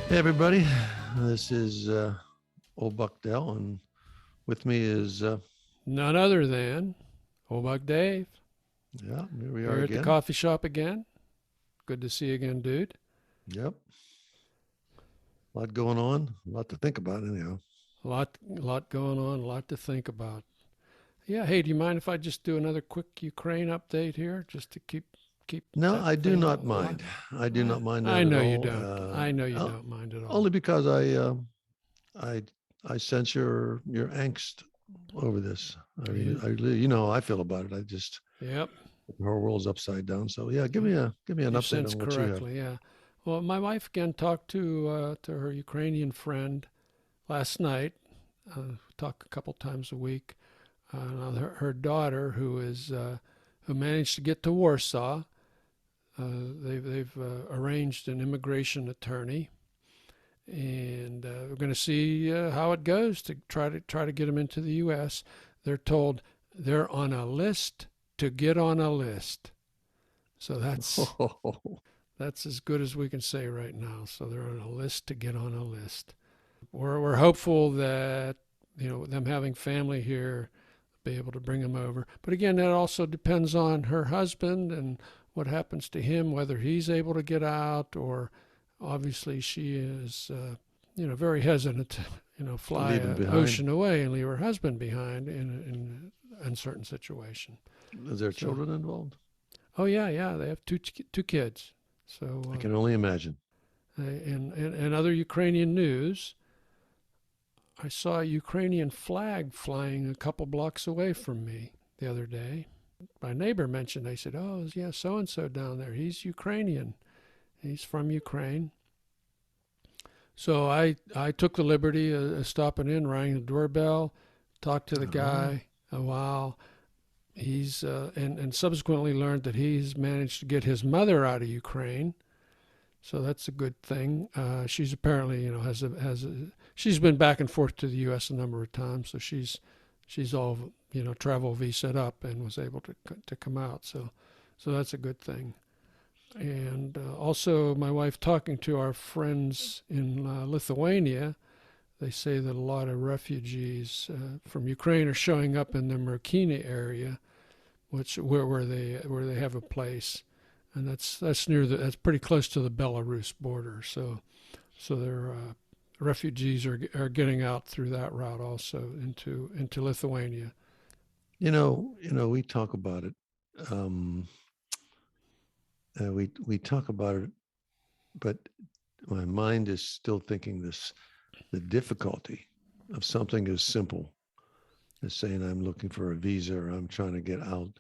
Hey everybody, this is old Buck Dell, and with me is None other than Old Buck Dave. yeah, here we are Here at the again. coffee shop again. Good to see you again, dude. Yep, a lot going on, a lot to think about anyhow. A lot going on, a lot to think about. Yeah, hey, do you mind if I just do another quick Ukraine update here, just to keep No, that I do thing not alive? mind. I do I, not mind I that at know you all. don't. I know you don't mind at all. Only because I I sense your angst over this. I mean, You, you know how I feel about it. I just yep, the whole world's upside down. So yeah, you, give me an you update sense on what you have. correctly. Yeah. Well, my wife again talked to her Ukrainian friend last night. Talk a couple times a week. Her daughter, who managed to get to Warsaw, they've arranged an immigration attorney, and we're going to see how it goes to try to get them into the U.S. They're told they're on a list to get on a list, so that's as good as we can say right now. So they're on a list to get on a list. We're hopeful that them having family here be able to bring them over. But again, that also depends on her husband and what happens to him, whether he's able to get out, or obviously she is, very hesitant to, To fly leave him an behind. ocean away and leave her husband behind in an uncertain situation. Is there So, children involved? oh yeah, yeah, they have two kids. I So, can only imagine. in other Ukrainian news, I saw a Ukrainian flag flying a couple blocks away from me the other day. My neighbor mentioned, they said, "Oh, yeah, so and so down there. He's Ukrainian. He's from Ukraine." So I took the liberty of stopping in, rang the doorbell, talked to the Oh, guy a while. He's and subsequently learned that he's managed to get his mother out of Ukraine. So that's a good thing. She's apparently, she's been back and forth to the U.S. a number of times, so she's all travel visaed up and was able to come out. So that's a good thing. And also, my wife talking to our friends in Lithuania, they say that a lot of refugees from Ukraine are showing up in the Merkina area, where they have a place, and that's pretty close to the Belarus border. So their refugees are getting out through that route also into Lithuania. we talk about it. Um, we talk about it, but my mind is still thinking this: the difficulty of something as simple as saying I'm looking for a visa or I'm trying to get out,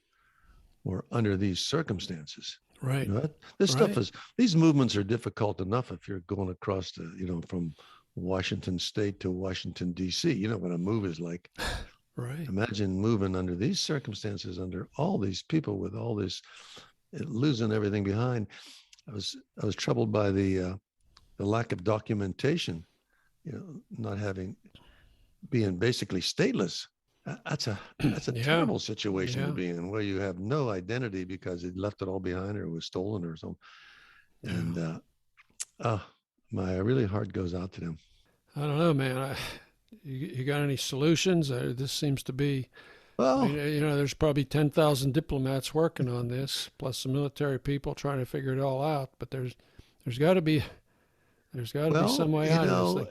or under these circumstances. Right, This stuff right, is these movements are difficult enough if you're going across from Washington State to Washington D.C. You know what a move is like. right. Imagine moving under these circumstances, under all these people with all this, losing everything behind. I was troubled by the lack of documentation. Not having being basically stateless. That's a Yeah, terrible situation to yeah, be in, where you have no identity because it left it all behind or it was stolen or something. yeah. And uh, my really heart goes out to them. I don't know, man. You got any solutions? This seems to be. I mean, Well, there's probably 10,000 diplomats working on this, plus the military people trying to figure it all out. But there's got to be there's got to be some well, way out of this thing.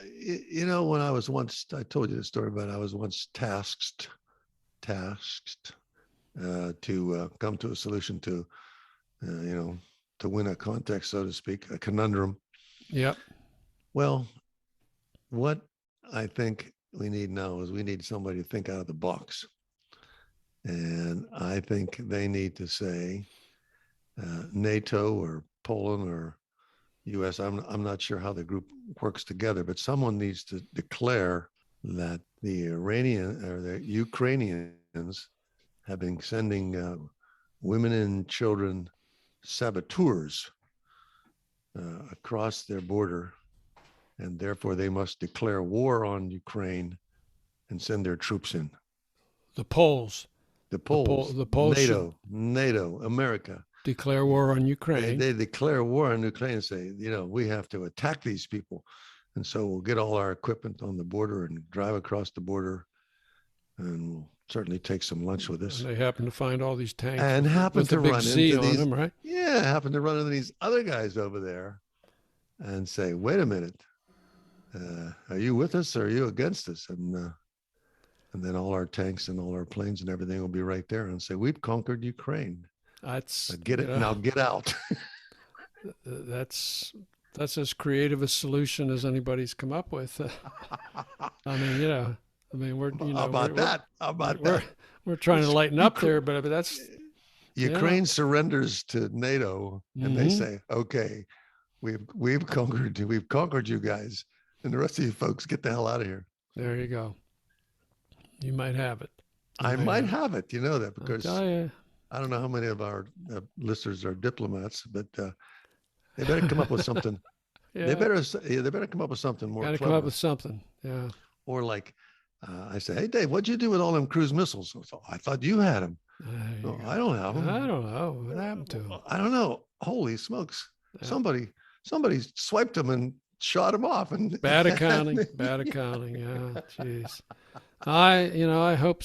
when I told you the story about I was once tasked to come to a solution to, uh, you know, to win a contest, so to speak, a conundrum. Yep. Well, what I think we need now is we need somebody to think out of the box. And I think they need to say NATO or Poland or US. I'm not sure how the group works together, but someone needs to declare that the Iranian or the Ukrainians have been sending women and children saboteurs across their border, and therefore they must declare war on Ukraine and send their troops in. The Poles, The the Poles, Poles should NATO, America. declare war on they, Ukraine. they declare war on Ukraine and say, we have to attack these people. And so we'll get all our equipment on the border and drive across the border, and we'll certainly take some lunch with us. And they happen to find all these tanks And happen with to a big run Z into on these, them, right? yeah, happen to run into these other guys over there and say, wait a minute, are you with us or are you against us? And then all our tanks and all our planes and everything will be right there and say, we've conquered Ukraine. That's Get it, now get out. that's as creative a solution as anybody's come up with. I mean, we're How about that? We're trying to lighten up there, but that's Ukraine surrenders to NATO, and they say, okay, we've conquered you guys, and the rest of you folks get the hell out of here. There you go. You might have it. I might have it. You know that, because I don't know how many of our listeners are diplomats, but they better come up with something. Yeah. They better come up with something more. Got to come up with something. Yeah. Or like, I say, hey Dave, what'd you do with all them cruise missiles? So, I thought you had them. No, I don't have them. I don't know what happened to them. I don't know. Holy smokes! Yeah. Somebody swiped them and shot them off. And bad accounting. Yeah, jeez. I hope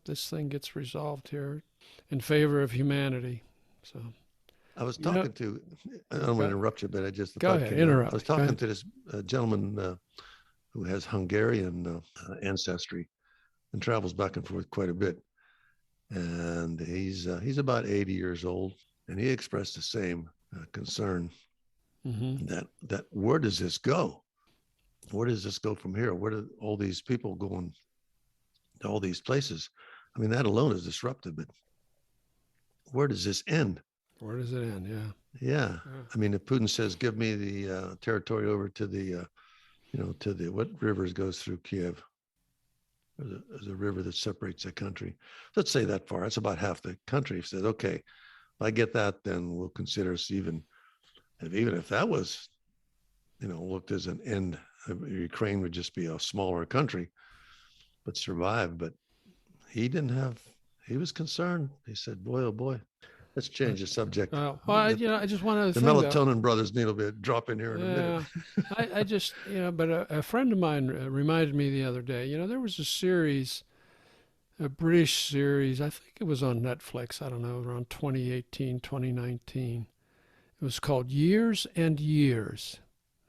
this thing gets resolved here in favor of humanity. So I was talking to, I don't want to interrupt you, but I just go ahead, interrupt. I was talking to this gentleman who has Hungarian ancestry and travels back and forth quite a bit, and he's about 80 years old, and he expressed the same concern that where does this go? Where does this go from here? Where do all these people going to all these places? I mean, that alone is disruptive, but where does this end? Where does it end? Yeah. I mean, if Putin says, give me the territory over to the, to the, what rivers goes through Kiev? There's a river that separates the country. Let's say that far. That's about half the country. He said, okay, if I get that, then we'll consider us even if that was, looked as an end, Ukraine would just be a smaller country, but survive. But he was concerned. He said, boy, oh boy, let's change the subject. I just want to. The melatonin brothers need a bit drop in here in a minute. I just, but a friend of mine reminded me the other day, there was a British series, I think it was on Netflix, I don't know, around 2018, 2019. It was called Years and Years.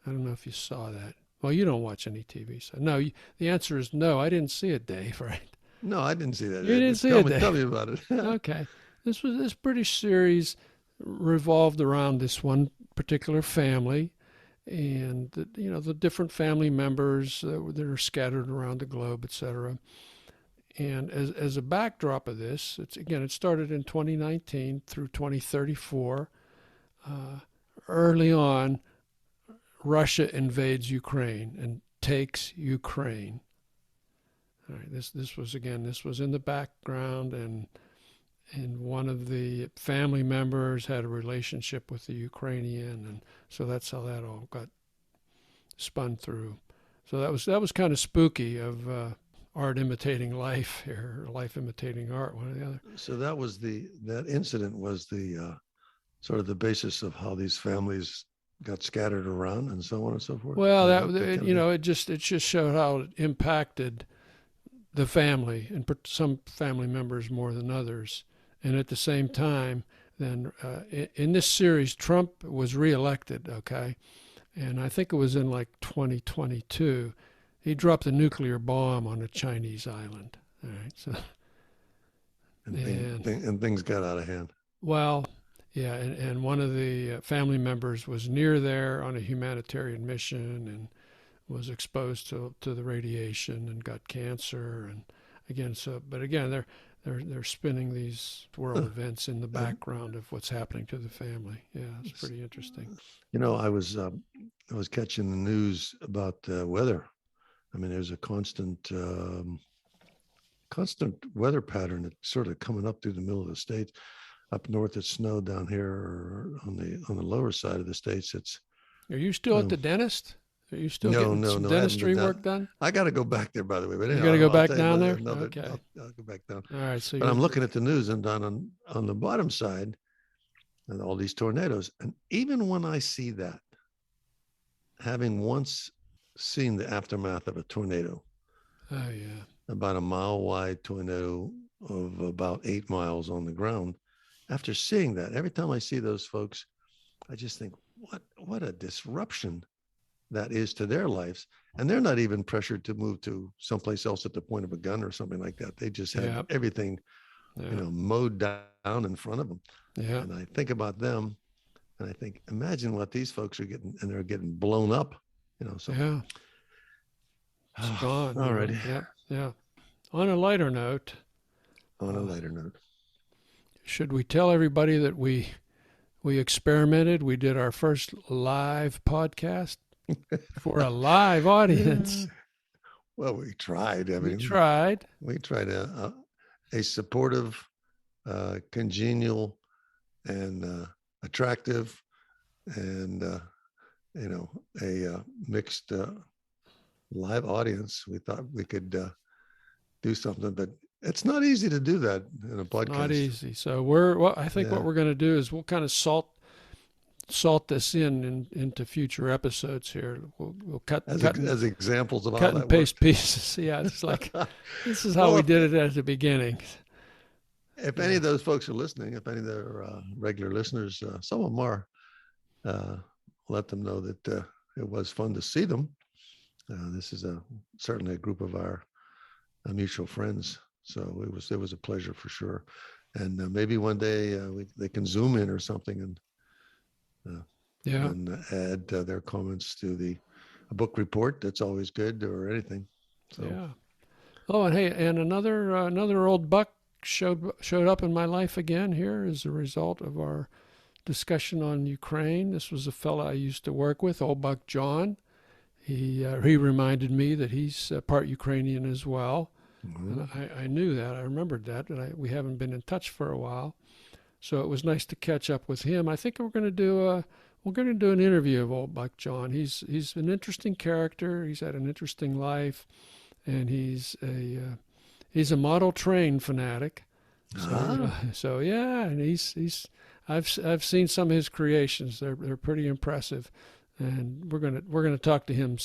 I don't know if you saw that. Well, you don't watch any TV, so no. The answer is no. I didn't see it, Dave. Right? No, I didn't see that. You didn't see it, Dave. Tell me about it. Okay, this British series revolved around this one particular family, and the different family members that are scattered around the globe, etc. And as a backdrop of this, it started in 2019 through 2034. Early on, Russia invades Ukraine and takes Ukraine. All right, this was in the background, and one of the family members had a relationship with the Ukrainian, and so that's how that all got spun through. So that was kind of spooky, of art imitating life here, or life imitating art, one or the other. So that incident was the sort of the basis of how these families got scattered around and so on and so forth. Well, it just showed how it impacted the family, and some family members more than others. And at the same time, then in this series, Trump was reelected, okay? And I think it was in like 2022, he dropped a nuclear bomb on a Chinese island. All right, so and things got out of hand. Well, yeah, and one of the family members was near there on a humanitarian mission and was exposed to the radiation and got cancer. And again, they're spinning these world events in the background of what's happening to the family. Yeah, it's pretty interesting. I was catching the news about weather. I mean, there's a constant weather pattern that's sort of coming up through the middle of the state. Up north, it snowed. Down here, or on the lower side of the states, it's. Are you still at the dentist? Are you still getting some dentistry work done? I got to go back there, by the way. But you got to go back down there. Okay, I'll go back down. All right. So but I'm looking at the news, and down on the bottom side, and all these tornadoes. And even when I see that, having once seen the aftermath of a tornado, Oh yeah. about a mile wide tornado of about 8 miles on the ground, after seeing that, every time I see those folks, I just think, what a disruption that is to their lives. And they're not even pressured to move to someplace else at the point of a gun or something like that. They just have Yep. everything, Yeah. mowed down in front of them. Yeah. And I think about them and I think, imagine what these folks are getting, and they're getting blown up, so. Yeah. It's gone. All righty. Yeah. Yeah. On a lighter note, On a lighter note. should we tell everybody that we experimented? We did our first live podcast for a live audience. Well, we tried. I mean, we tried. We tried a supportive, congenial, and attractive, and a mixed live audience. We thought we could do something, but it's not easy to do that in a podcast. Not easy. So I think what we're going to do is we'll kind of salt this into future episodes here. We'll cut as examples of cut how and that paste worked. Pieces. Yeah, it's like this is how we did it at the beginning. If any of those folks are listening, if any of their regular listeners, some of them are, let them know that it was fun to see them. This is certainly a group of our mutual friends, so it was a pleasure for sure. And maybe one day they can Zoom in or something and add their comments to the book report. That's always good, or anything. So. Yeah. Oh, and hey, and another old buck showed up in my life again here as a result of our discussion on Ukraine. This was a fella I used to work with, old Buck John. He reminded me that he's part Ukrainian as well. Mm-hmm. And I knew that. I remembered that, but we haven't been in touch for a while. So it was nice to catch up with him. I think we're going to do an interview of old Buck John. He's an interesting character. He's had an interesting life, and he's a model train fanatic. So yeah, and I've seen some of his creations. They're pretty impressive, and we're gonna talk to him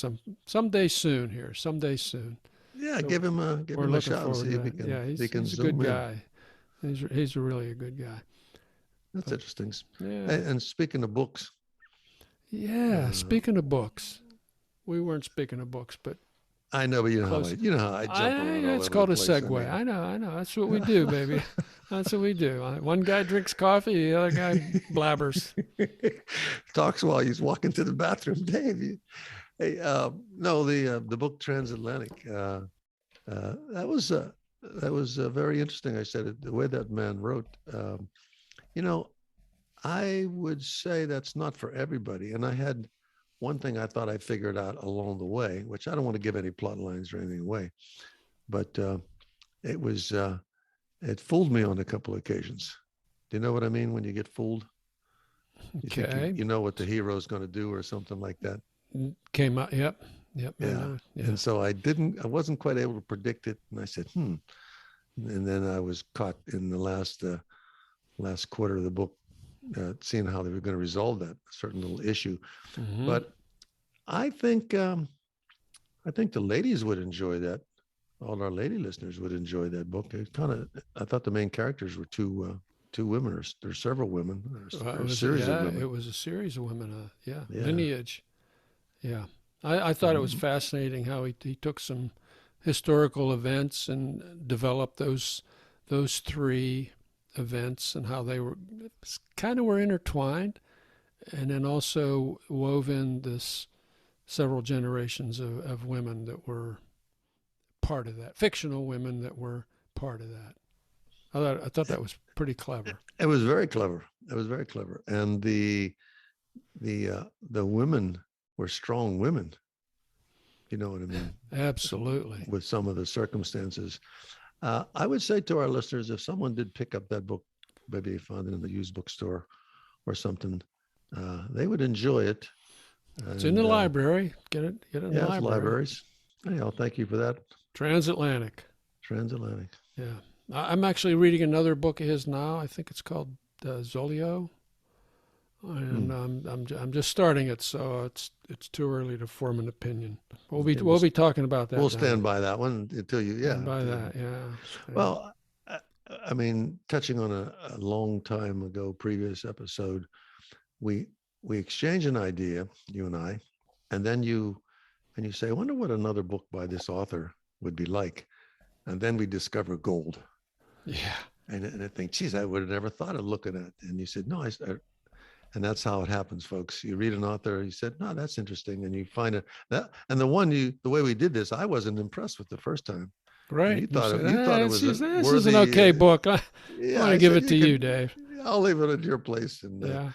someday soon here. Someday soon. Yeah, so give him a shot and see if he can. Yeah, he's a good guy. He's really a good guy. That's interesting. Yeah. And speaking of books. Yeah, speaking of books, we weren't speaking of books, but I know, but you know how I jump around. It's called a segue. I know. That's what we do, baby. That's what we do. One guy drinks coffee, the other guy blabbers. Talks while he's walking to the bathroom. Dave, no, the book Transatlantic. That was very interesting. I said it, the way that man wrote. I would say that's not for everybody. And I had one thing I thought I figured out along the way, which I don't want to give any plot lines or anything away, but it fooled me on a couple of occasions. Do you know what I mean when you get fooled? You think you know what the hero is going to do or something like that. Came out, yep. Yeah. And so I wasn't quite able to predict it. And I said, And then I was caught in the last quarter of the book, seeing how they were going to resolve that certain little issue. Mm-hmm. But I think the ladies would enjoy that. All our lady listeners would enjoy that book. I thought the main characters were two women, or there's several women, or a series of women. It was a series of women. Lineage. Yeah, I thought it was fascinating how he took some historical events and developed those three events and how they were intertwined, and then also wove in this several generations of women that were part of that, fictional women that were part of that. I thought that was pretty clever. It was very clever. And the women were strong women. You know what I mean? Absolutely. With some of the circumstances. I would say to our listeners, if someone did pick up that book, maybe you found it in the used bookstore or something, they would enjoy it. It's in the library. Get it in the library. Libraries. Anyhow, thank you for that. Transatlantic. Yeah. I'm actually reading another book of his now. I think it's called Zolio. and I'm just starting it, so it's too early to form an opinion. Okay, We'll be talking about that. we'll stand by that one until you, stand by that, yeah. Yeah. Well, I mean, touching on a long time ago previous episode, we exchange an idea, you and I, and then you say, I wonder what another book by this author would be like. And then we discover gold. Yeah. And I think, geez, I would have never thought of looking at it. And you said, no, and that's how it happens, folks. You read an author, you said, no, that's interesting. And you find it that, and the way we did this, I wasn't impressed with the first time. Right. You thought it was this worthy, is an okay book. I want to give it to you, Dave. I'll leave it at your place. And yeah.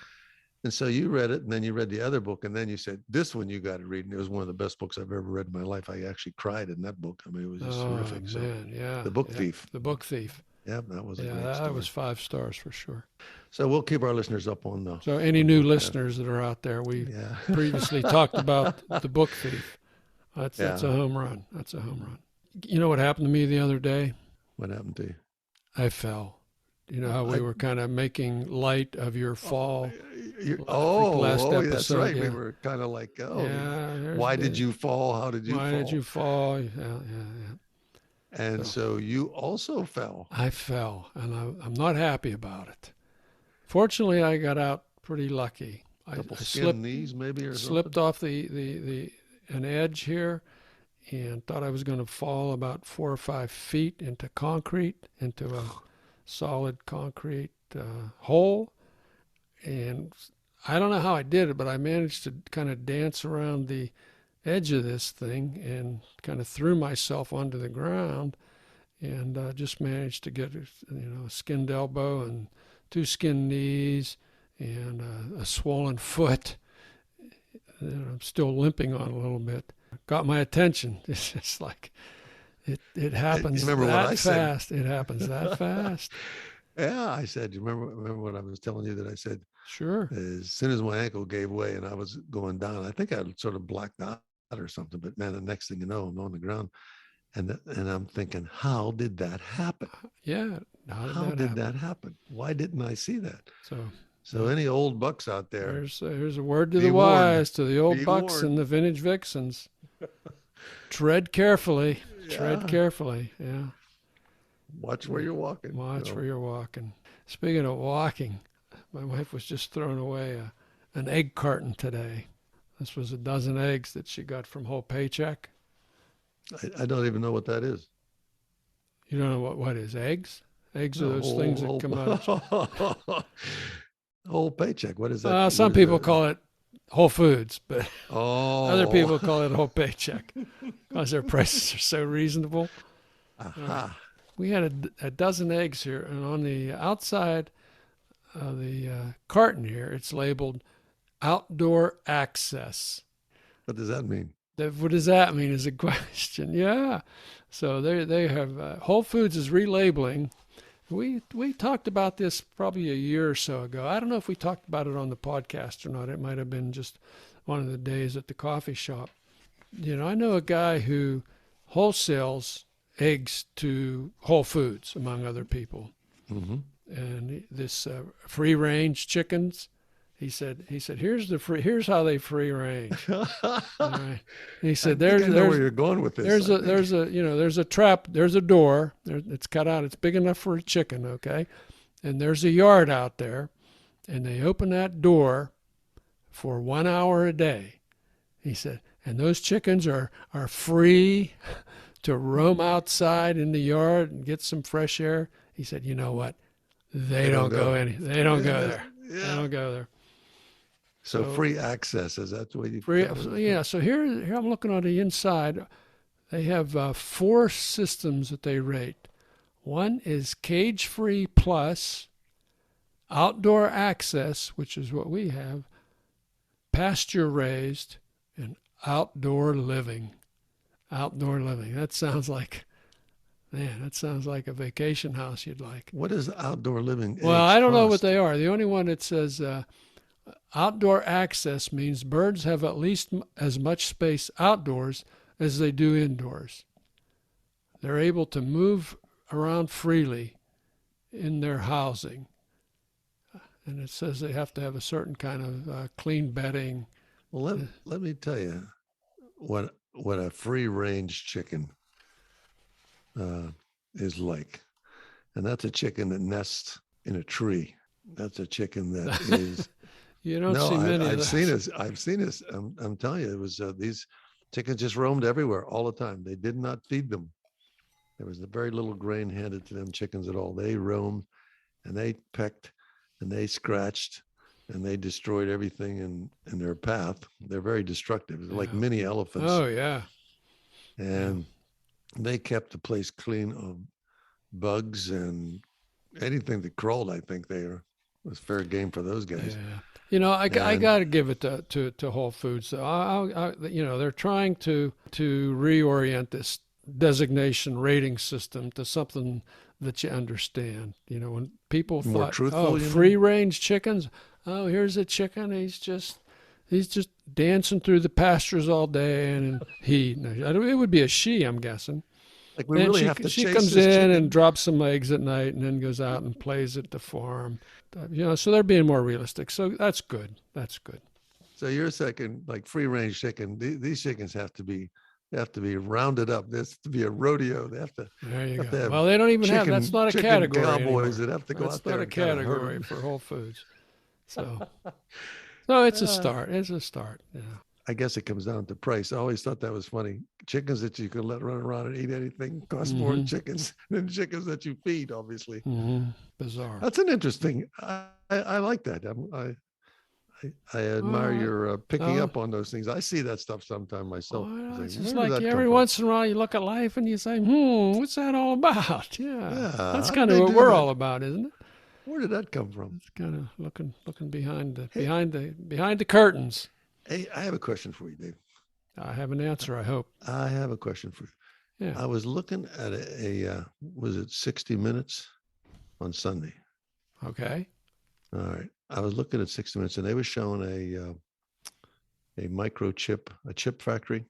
And so you read it, and then you read the other book, and then you said, this one you got to read. And it was one of the best books I've ever read in my life. I actually cried in that book. I mean, it was just terrific. So, man, yeah. The Book Thief. The Book Thief. Yeah, that was a great that story. was 5 stars for sure. So we'll keep our listeners up on the. So any new listeners that are out there, we previously talked about The Book Thief. That's a home run. That's a home run. You know what happened to me the other day? What happened to you? I fell. You know how we were kind of making light of your fall. Last episode, that's right. Yeah. We were kind of like, why did you fall? How did you fall? Why did you fall? Yeah. And so you also fell. I fell, and I'm not happy about it. Fortunately, I got out pretty lucky. I slipped knees maybe or slipped off an edge here, and thought I was going to fall about 4 or 5 feet into concrete, into a solid concrete hole. And I don't know how I did it, but I managed to kind of dance around the edge of this thing and kind of threw myself onto the ground, and just managed to get a skinned elbow and 2 skinned knees and a swollen foot. And I'm still limping on a little bit. Got my attention. It's just like it happens that fast. It happens that fast. Yeah, I said, you remember what I was telling you that I said? Sure. As soon as my ankle gave way and I was going down, I think I sort of blacked out or something. But man, the next thing you know, I'm on the ground, and I'm thinking, how did that happen? Yeah. How did that happen? Why didn't I see that? So any old bucks out there? Here's a word to the wise, to the old bucks and the vintage vixens. Tread carefully. Yeah. Tread carefully. Yeah. Watch where you're walking. Watch where you're walking. Speaking of walking, my wife was just throwing away an egg carton today. This was a dozen eggs that she got from Whole Paycheck. I don't even know what that is. You don't know what is eggs? Eggs are those things that come out. Whole Paycheck. What is that? Some people call it Whole Foods, but other people call it Whole Paycheck because their prices are so reasonable. We had a dozen eggs here, and on the outside of the carton here, it's labeled outdoor access. What does that mean? What does that mean is a question. Yeah. So they have Whole Foods is relabeling. We talked about this probably a year or so ago. I don't know if we talked about it on the podcast or not. It might have been just one of the days at the coffee shop. I know a guy who wholesales eggs to Whole Foods, among other people. Mm-hmm. And this free range chickens, he said, here's how they free range. Right. He said, I know where you're going with this. There's a trap, there's a door, it's cut out, it's big enough for a chicken, okay? And there's a yard out there, and they open that door for 1 hour a day. He said, and those chickens are free to roam outside in the yard and get some fresh air. He said, you know what? They don't go there. Yeah. They don't go there. So free access, is that the way you free? Yeah. So here I'm looking on the inside. They have 4 systems that they rate. One is cage-free plus, outdoor access, which is what we have, pasture-raised, and outdoor living. Outdoor living. That sounds like a vacation house you'd like. What is outdoor living? Well, I don't know what they are. The only one that says outdoor access means birds have at least as much space outdoors as they do indoors. They're able to move around freely in their housing. and it says they have to have a certain kind of clean bedding. Well, let me tell you what a free range chicken uh, is like, and that's a chicken that nests in a tree. That's a chicken that is. You don't No, see many of I've seen those. this. I've seen this. I'm telling you, it was these chickens just roamed everywhere all the time. They did not feed them. There was very little grain handed to them chickens at all. They roamed and they pecked and they scratched and they destroyed everything in their path. They're very destructive. They're like Yeah. mini elephants. Oh yeah. And they kept the place clean of bugs and anything that crawled. I think was fair game for those guys. Yeah. You know, I And got to give it to Whole Foods. Though. You know, they're trying to reorient this designation rating system to something that you understand. You know, when people more thought, truthful, oh, you free mean? range chickens. Oh, here's a chicken. He's just dancing through the pastures all day, and it would be a she, I'm guessing. Like we And really have to she chase comes this in and chicken. drops some eggs at night, and then goes out and plays at the farm. You know, so they're being more realistic. So that's good. That's good. So you're saying like free range chicken. These chickens have to be rounded up. There's to be a rodeo. They There you have go. to have Well, they don't even have. That's not a chicken category cowboys anymore. that have to go That's out not there a and kind of herd category them. for Whole Foods. So, no, it's a Uh, start. It's a start. Yeah. I guess it comes down to price. I always thought that was funny. Chickens that you can let run around and eat anything cost more Mm-hmm. chickens than chickens that you feed. Obviously, Mm-hmm. Bizarre. that's an interesting. I like that. I admire Well, your picking no. up on those things. I see that stuff sometime myself. Well, Say, it's just where did like that come every from? once in a while you look at life and you say, what's that all about? Yeah. Yeah, That's how did kind of they what do we're that? all about, isn't it? Where did that come from? It's kind of looking behind Hey, the curtains. hey, I have a question for you, Dave. I have an answer, I hope. I have a question for you. Yeah. I was looking at was it 60 Minutes on Sunday? Okay. All right. I was looking at 60 Minutes and they were showing a microchip, a chip factory.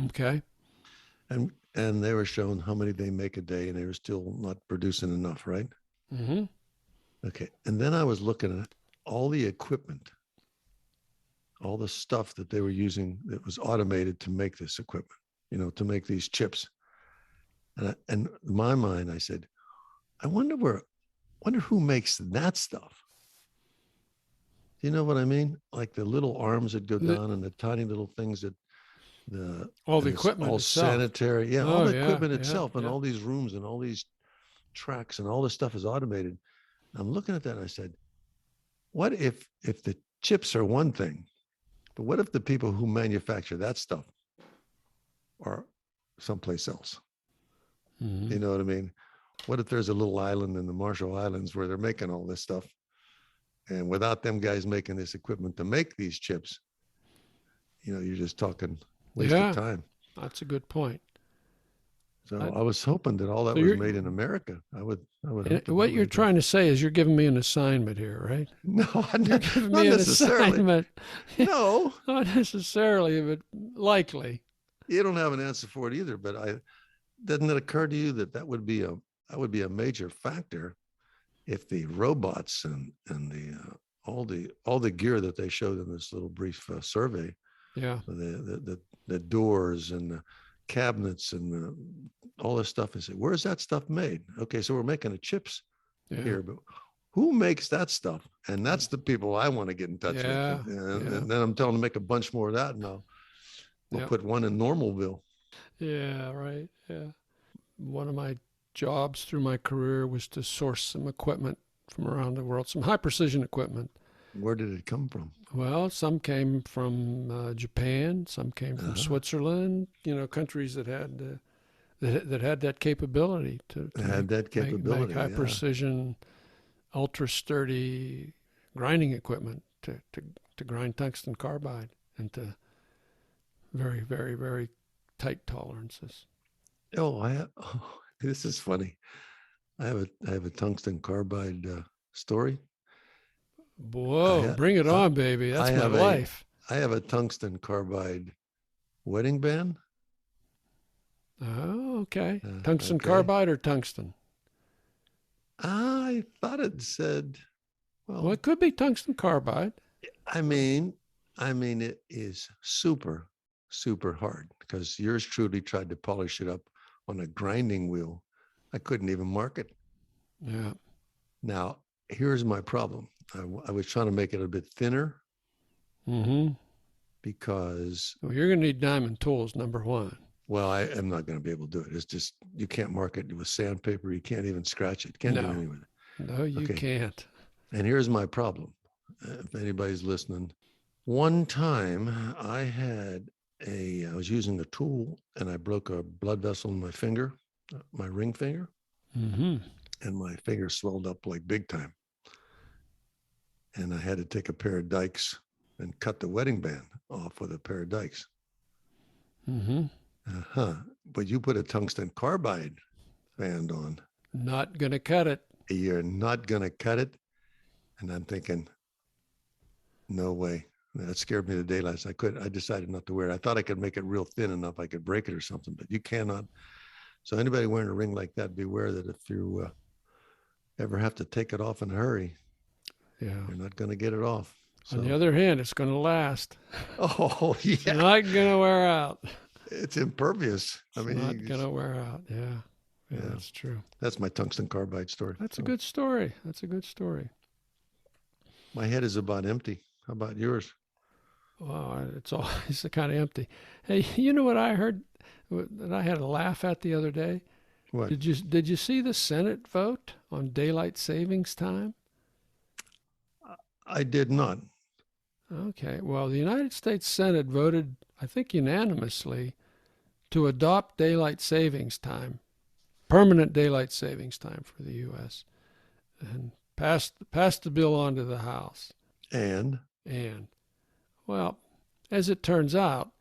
Okay. And they were showing how many they make a day and they were still not producing enough, right? Mm-hmm. Okay. And then I was looking at all the equipment, all the stuff that they were using that was automated to make this equipment, to make these chips. And in my mind, I said, I wonder who makes that stuff. Do you know what I mean? Like the little arms that go down and the tiny little things that All the and it's equipment all itself. sanitary. Yeah, all Oh, the yeah, equipment yeah, itself and yeah. all these rooms and all these tracks and all this stuff is automated. I'm looking at that and I said, what if the chips are one thing, but what if the people who manufacture that stuff are someplace else? Mm-hmm. You know what I mean? What if there's a little island in the Marshall Islands where they're making all this stuff? And without them guys making this equipment to make these chips, you're just talking wasted Yeah, time. that's a good point. So I was hoping that all that So was you're made in America. I would hope what that you're way. trying to say is you're giving me an assignment here, right? No, You're giving not me an necessarily. assignment. No, Not necessarily, but likely. you don't have an answer for it either. But doesn't it occur to you that would be a major factor if the robots and the all the gear that they showed in this little brief survey, Yeah. the doors and the cabinets and all this stuff, and say, where's that stuff made? Okay, so we're making the chips here, but who makes that stuff? And that's the people I want to get in touch with. And then I'm telling them to make a bunch more of that, and we'll put one in Normalville. Yeah, right. Yeah. One of my jobs through my career was to source some equipment from around the world, some high precision equipment. Where did it come from? Well, some came from Japan, some came from Switzerland. Countries that had that capability to make high precision, ultra sturdy grinding equipment to grind tungsten carbide into very, very, very tight tolerances. This is funny. I have a tungsten carbide story. Whoa, bring it on, baby. That's my life. I have a tungsten carbide wedding band. Oh, okay. Tungsten carbide or tungsten? I thought it said Well, Well, it could be tungsten carbide. I mean, it is super, super hard because yours truly tried to polish it up on a grinding wheel. I couldn't even mark it. Yeah. Now, here's my problem. I was trying to make it a bit thinner Mm-hmm. because, Well, you're going to need diamond tools, number one. well, I am not going to be able to do it. It's just, you can't mark it with sandpaper. You can't even scratch it. You can't do No, anything with it. no, you Okay. can't. And here's my problem. If anybody's listening, one time I was using a tool and I broke a blood vessel in my finger, my ring finger, Mm-hmm. and my finger swelled up like big time. And I had to take a pair of dikes and cut the wedding band off with a pair of dikes. Mm-hmm. But you put a tungsten carbide band on, Not going to cut it. you're not going to cut it. And I'm thinking, no way. That scared me to daylight. I decided not to wear it. I thought I could make it real thin enough I could break it or something, but you cannot. So anybody wearing a ring like that, beware that if you ever have to take it off in a hurry, Yeah. you're not going to get it off. So. On the other hand, it's going to last. Oh yeah, It's not going to wear out. it's impervious. It's not going to wear out. Yeah. Yeah, that's true. That's my tungsten carbide story. That's a good story. That's a good story. My head is about empty. How about yours? Well, it's always kind of empty. Hey, you know what I heard that I had a laugh at the other day? What? Did you see the Senate vote on daylight savings time? I did not. Okay. Well, the United States Senate voted, I think unanimously, to adopt daylight savings time, permanent daylight savings time for the U.S. and passed the bill on to the House. And Well, as it turns out,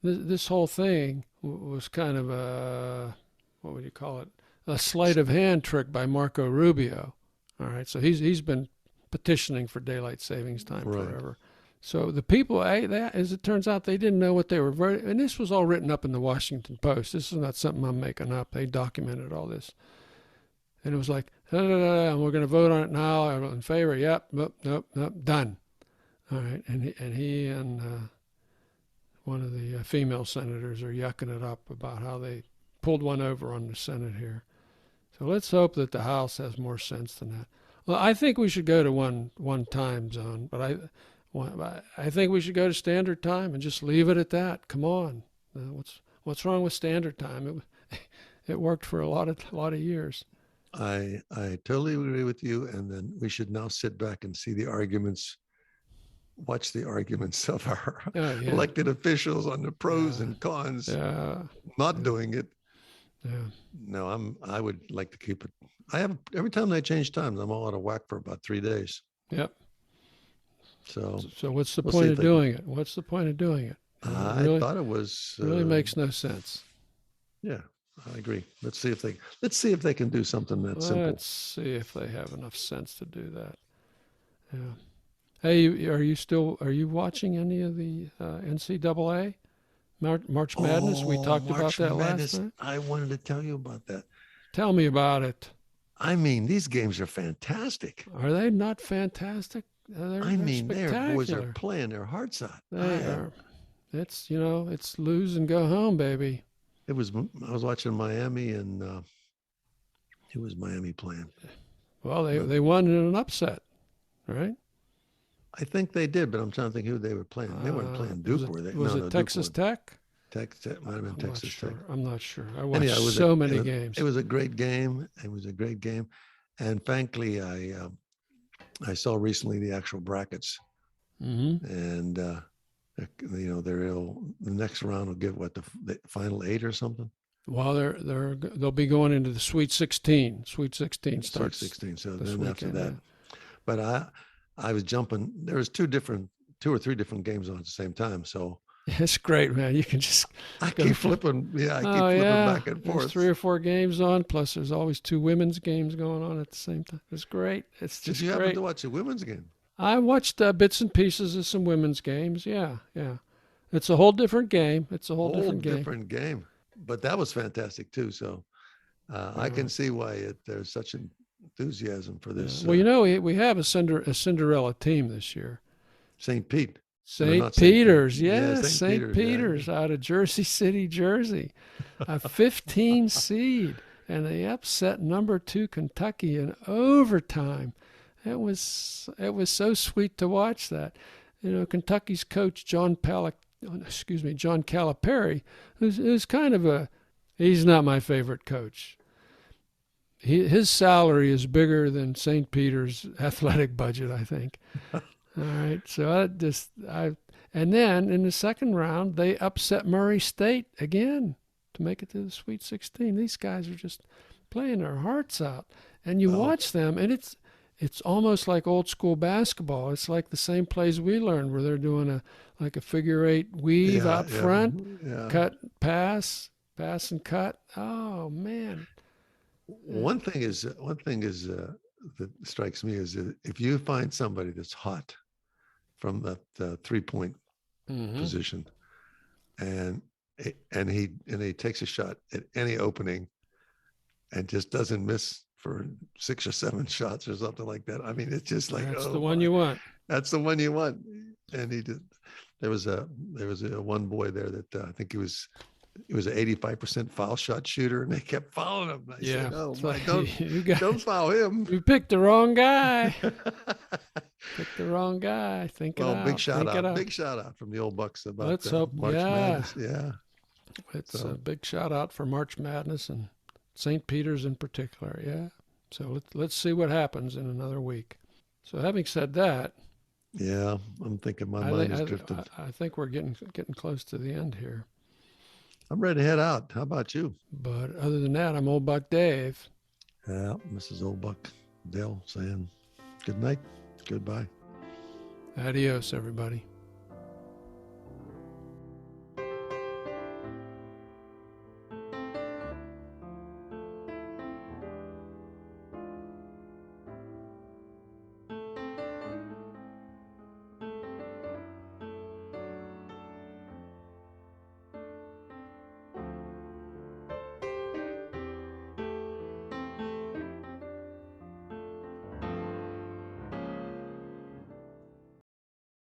this whole thing was kind of a, what would you call it, a sleight of hand trick by Marco Rubio. All right, so he's been petitioning for daylight savings time forever. So the people, as it turns out, they didn't know what they were voting. And this was all written up in the Washington Post. This is not something I'm making up. They documented all this. And it was like, and we're going to vote on it now. Everyone in favor? Yep, nope, done. All right, and he and one of the female senators are yucking it up about how they pulled one over on the Senate here. So let's hope that the House has more sense than that. Well, I think we should go to one time zone, but I think we should go to standard time and just leave it at that. Come on, what's wrong with standard time? It worked for a lot of years. I totally agree with you. And then we should now sit back and see the arguments. Watch the arguments of our elected officials on the pros and cons. Not doing it. Yeah. No, I would like to keep it. Every time they change times, I'm all out of whack for about 3 days. Yep. So what's the point of doing it? What's the point of doing it? I thought it was really makes no sense. Yeah, I agree. Let's see if they can do something that simple. Let's see if they have enough sense to do that. Yeah. Hey, are you watching any of the NCAA March Madness? We talked about that last night. I wanted to tell you about that. Tell me about it. I mean, these games are fantastic. Are they not fantastic? They're their boys are playing their hearts out. They are. It's it's lose and go home, baby. I was watching Miami, and it was Miami playing. Well, they won in an upset, right? I think they did, but I'm trying to think who they were playing. They weren't playing Duke, were they? Was it Texas Tech? Tech might have been Texas Tech. I'm not sure. I watched many games. It was a great game. And frankly, I saw recently the actual brackets, and the next round will give the final 8 or something. Well, they'll be going into the Sweet 16. Sweet 16 starts. Sweet 16. So then after that, but I was jumping. There was 2 or 3 different games on at the same time. So it's great, man. You can just keep flipping. Yeah, I keep flipping back and forth. There's 3 or 4 games on. Plus, there's always 2 women's games going on at the same time. It's great. It's just Did you happen to watch a women's game? I watched bits and pieces of some women's games. Yeah. It's a whole different game. Different game. But that was fantastic too. So I can see why there's enthusiasm for this. Well, we have a Cinderella team this year. St. Pete. St. Peter's, Yeah, yes, St. Peter's out of Jersey City, Jersey, a 15 seed, and they upset number 2 Kentucky in overtime. It was so sweet to watch that. Kentucky's coach John Calipari, who's kind of he's not my favorite coach. His salary is bigger than St. Peter's athletic budget, I think. All right, so and then in the second round they upset Murray State again to make it to the Sweet 16. These guys are just playing their hearts out, and you watch them, and it's almost like old school basketball. It's like the same plays we learned, where they're doing a figure 8 weave out front, cut, pass and cut. Oh man! One thing is that strikes me is that if you find somebody that's hot from that 3-point position, and he takes a shot at any opening, and just doesn't miss for 6 or 7 shots or something like that. I mean, it's just like that's the one you want. That's the one you want. And he did. There was a one boy there that I think he was an 85% foul shot shooter, and they kept fouling him. I said, "Oh my, don't foul him. You picked the wrong guy. Picked the wrong guy. Think it out. Big shout out from the old Bucks about Let's hope. March Madness. Yeah, it's a big shout out for March Madness and St. Peter's in particular. Yeah. So let's see what happens in another week. So having said that, yeah, I'm thinking my mind is drifting. I think we're getting close to the end here. I'm ready to head out. How about you? But other than that, I'm Old Buck Dave. Yeah, Mrs. Old Buck Dale saying good night, goodbye. Adios, everybody.